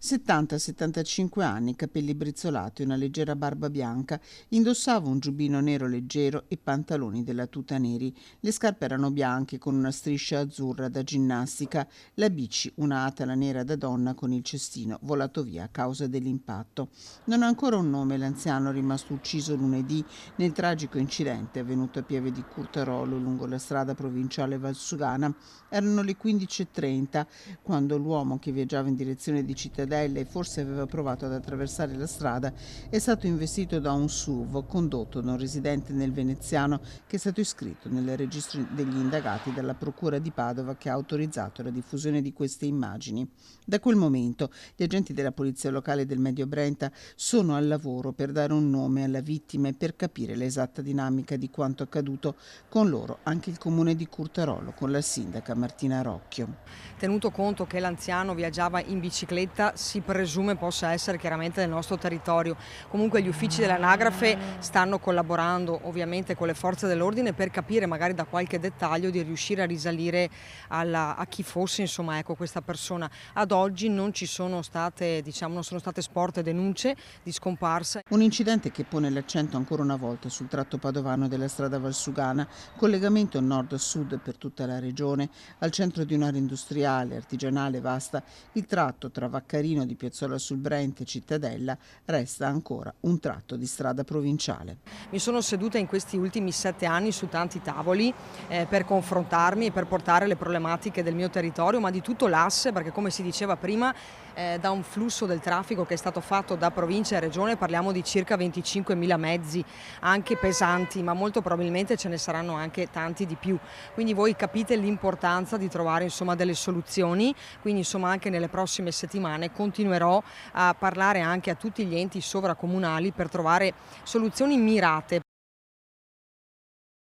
70-75 anni, capelli brizzolati, una leggera barba bianca, indossava un giubbino nero leggero e pantaloni della tuta neri. Le scarpe erano bianche con una striscia azzurra da ginnastica, la bici una atala nera da donna con il cestino volato via a causa dell'impatto. Non ha ancora un nome l'anziano rimasto ucciso lunedì nel tragico incidente avvenuto a Pieve di Curtarolo lungo la strada provinciale Valsugana. Erano le 15:30 quando l'uomo, che viaggiava in direzione di Cittadella e forse aveva provato ad attraversare la strada, è stato investito da un SUV condotto da un residente nel veneziano che è stato iscritto nel registro degli indagati dalla Procura di Padova, che ha autorizzato la diffusione di queste immagini. Da quel momento gli agenti della polizia locale del Medio Brenta sono al lavoro per dare un nome alla vittima e per capire l'esatta dinamica di quanto accaduto. Con loro anche il comune di Curtarolo con la sindaca Martina Rocchio. Tenuto conto che l'anziano viaggiava in bicicletta, si presume possa essere chiaramente nel nostro territorio. Comunque gli uffici dell'anagrafe stanno collaborando ovviamente con le forze dell'ordine per capire magari da qualche dettaglio di riuscire a risalire a chi fosse questa persona. Ad oggi non ci sono state, non sono state sporte denunce di scomparsa. Un incidente che pone l'accento ancora una volta sul tratto padovano della strada Valsugana, collegamento nord-sud per tutta la regione, al centro di un'area industriale, artigianale vasta. Il tratto tra Vaccarino di Piazzola sul Brenta e Cittadella resta ancora un tratto di strada provinciale. Mi sono seduta in questi ultimi 7 anni su tanti tavoli per confrontarmi e per portare le problematiche del mio territorio, ma di tutto l'asse, perché come si diceva prima, da un flusso del traffico che è stato fatto da provincia e regione parliamo di circa 25.000 mezzi, anche pesanti, ma molto probabilmente ce ne saranno anche tanti di più. Quindi voi capite l'importanza di trovare delle soluzioni, quindi anche nelle prossime settimane continuerò a parlare anche a tutti gli enti sovracomunali per trovare soluzioni mirate.